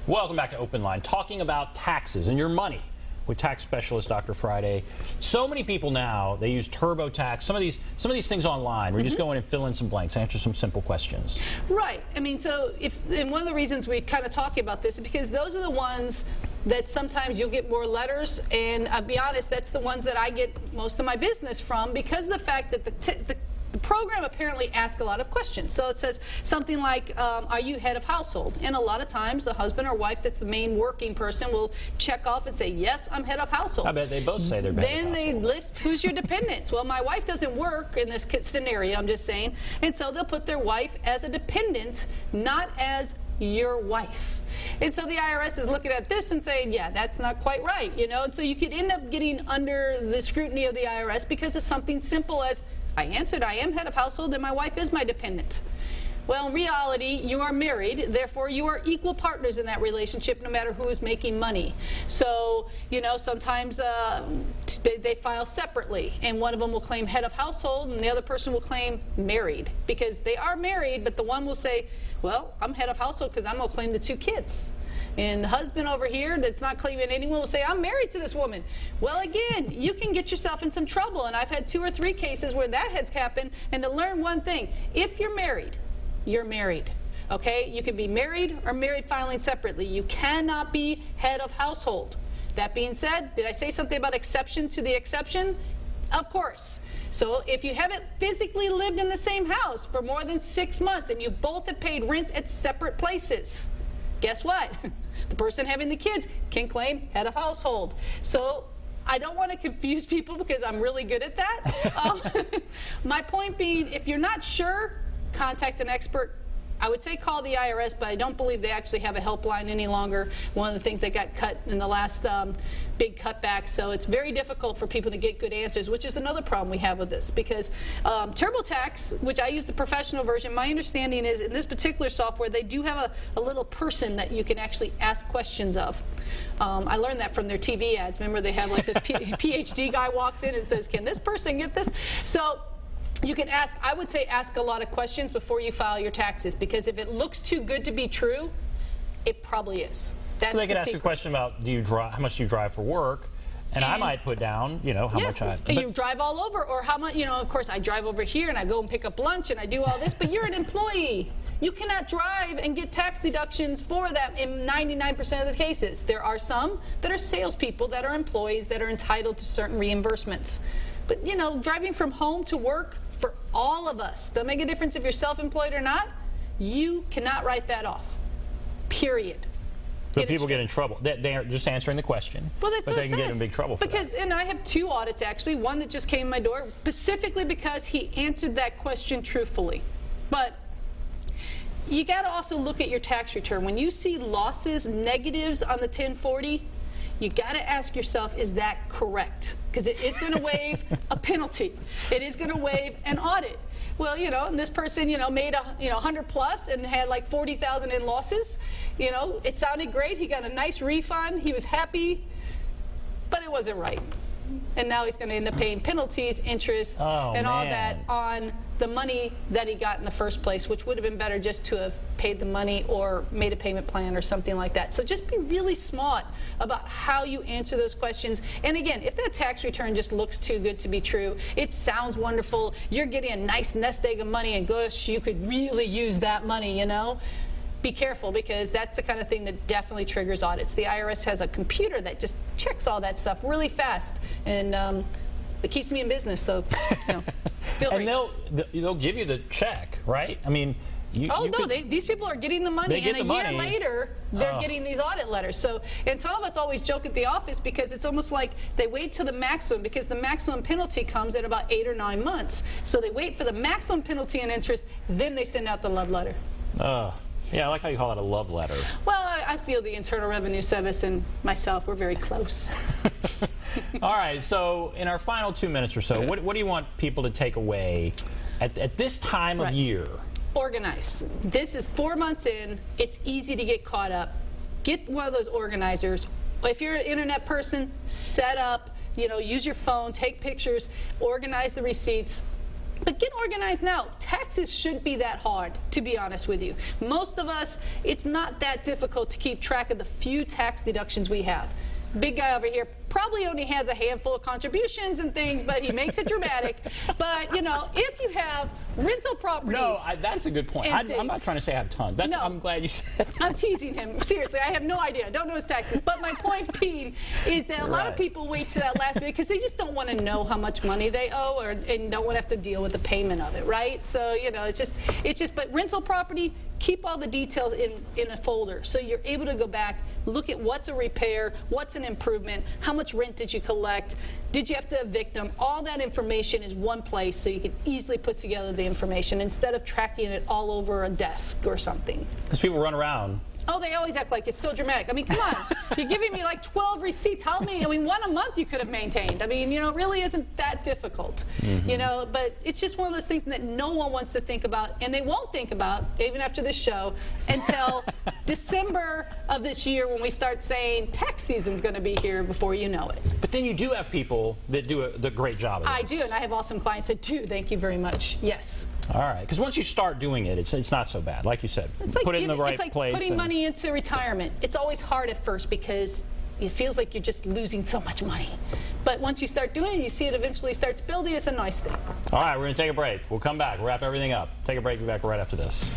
Welcome back to OpenLine, talking about taxes and your money with tax specialist Dr. Friday. So many people now, they use TurboTax, some of these things online where you just go in and fill in some blanks, answer some simple questions. Right. I mean, and one of the reasons we kind of talking about this is because those are the ones that sometimes you'll get more letters, and I'll be honest, that's the ones that I get most of my business from, because of the fact that the program apparently asks a lot of questions. So it says something like, are you head of household? And a lot of times the husband or wife that's the main working person will check off and say, yes, I'm head of household. I bet they both say they're head of household. Then they list who's your dependents. Well, my wife doesn't work in this scenario, I'm just saying. And so they'll put their wife as a dependent, not as your wife. And so the IRS is looking at this and saying, yeah, that's not quite right, you know. And so you could end up getting under the scrutiny of the IRS because of something simple as, I answered, I am head of household and my wife is my dependent. Well, in reality, you are married, therefore you are equal partners in that relationship no matter who is making money. So, you know, sometimes they file separately, and one of them will claim head of household and the other person will claim married, because they are married, but the one will say, well, I'm head of household because I'm going to claim the 2 kids. And the husband over here that's not claiming anyone will say, I'm married to this woman. Well, again, you can get yourself in some trouble, and I've had 2 or 3 cases where that has happened. And to learn one thing, if you're married, you're married. Okay? You can be married or married filing separately. You cannot be head of household. That being said, did I say something about exception to the exception? Of course. So if you haven't physically lived in the same house for more than 6 months and you both have paid rent at separate places, guess what? The person having the kids can claim head of household. So I don't want to confuse people because I'm really good at that. My point being, if you're not sure, contact an expert. I would say call the IRS, but I don't believe they actually have a helpline any longer. One of the things that got cut in the last big cutback, so it's very difficult for people to get good answers, which is another problem we have with this, because TurboTax, which I use the professional version, my understanding is in this particular software they do have a little person that you can actually ask questions of. I learned that from their TV ads. Remember, they have like this PhD guy walks in and says, can this person get this? So you can ask, I would say ask a lot of questions before you file your taxes, because if it looks too good to be true, it probably is. That's so they could ask secret. you a question about, do you drive, how much do you drive for work? And I might put down, you know, how much I... You drive all over, or how much, you know, of course I drive over here and I go and pick up lunch and I do all this, but you're an employee. You cannot drive and get tax deductions for that in 99% of the cases. There are some that are salespeople that are employees that are entitled to certain reimbursements. But, you know, driving from home to work for all of us, doesn't make a difference if you're self-employed or not, you cannot write that off, period. So people get in trouble. They're just answering the question, well, that's but what they can get in big trouble for because, that. And I have 2 audits, actually. One that just came in my door, specifically because he answered that question truthfully. But you got to also look at your tax return. When you see losses, negatives on the 1040, you got to ask yourself, is that correct? Because it is going to waive a penalty. It is going to waive an audit. Well, you know, and this person, you know, made 100 plus and had like 40,000 in losses. You know, it sounded great. He got a nice refund. He was happy, but it wasn't right. And now he's going to end up paying penalties, interest, and all that on the money that he got in the first place, which would have been better just to have paid the money or made a payment plan or something like that. So just be really smart about how you answer those questions. And again, if that tax return just looks too good to be true, it sounds wonderful, you're getting a nice nest egg of money, and gosh, you could really use that money, you know, be careful, because that's the kind of thing that definitely triggers audits. The IRS has a computer that just checks all that stuff really fast, and it keeps me in business, so, you know, feel free. And they'll give you the check, right? I mean, these people are getting the money, and a year later, they're getting these audit letters. So, and some of us always joke at the office because it's almost like they wait till the maximum, because the maximum penalty comes at about 8 or 9 months. So they wait for the maximum penalty and interest, then they send out the love letter. Yeah, I like how you call it a love letter. Well, I feel the Internal Revenue Service and myself, we're very close. All right, so in our final 2 minutes or so, what do you want people to take away at this time of year? Organize. This is 4 months in. It's easy to get caught up. Get one of those organizers. If you're an internet person, set up, you know, use your phone, take pictures, organize the receipts. But get organized now. Taxes shouldn't be that hard, to be honest with you. Most of us, it's not that difficult to keep track of the few tax deductions we have. Big guy over here probably only has a handful of contributions and things, but he makes it dramatic. But, you know, if you have rental properties. No, that's a good point. I'm not trying to say I have tons. No, I'm glad you said that. I'm teasing him. Seriously, I have no idea. I don't know his taxes. But my point being is that a lot of people wait to that last minute because they just don't want to know how much money they owe and don't want to have to deal with the payment of it, right? So, you know, it's just, but rental property, keep all the details in a folder so you're able to go back, look at what's a repair, what's an improvement, how much rent did you collect, did you have to evict them? All that information is one place so you can easily put together the information instead of tracking it all over a desk or something. Because people run around. Oh, they always act like it's so dramatic. I mean, come on. You're giving me like 12 receipts. How many? I mean, one a month you could have maintained. I mean, you know, it really isn't that difficult. You know, but it's just one of those things that no one wants to think about, and they won't think about, even after this show, until December of this year when we start saying tax season's going to be here before you know it. But then you do have people that do the great job of this. I do, and I have awesome clients that do. Thank you very much. Yes. All right, because once you start doing it, it's not so bad. Like you said, it's like put it in the right it's like place. Putting money into retirement. It's always hard at first because it feels like you're just losing so much money. But once you start doing it, you see it eventually starts building. It's a nice thing. All right, we're going to take a break. We'll come back, wrap everything up. Take a break, be back right after this.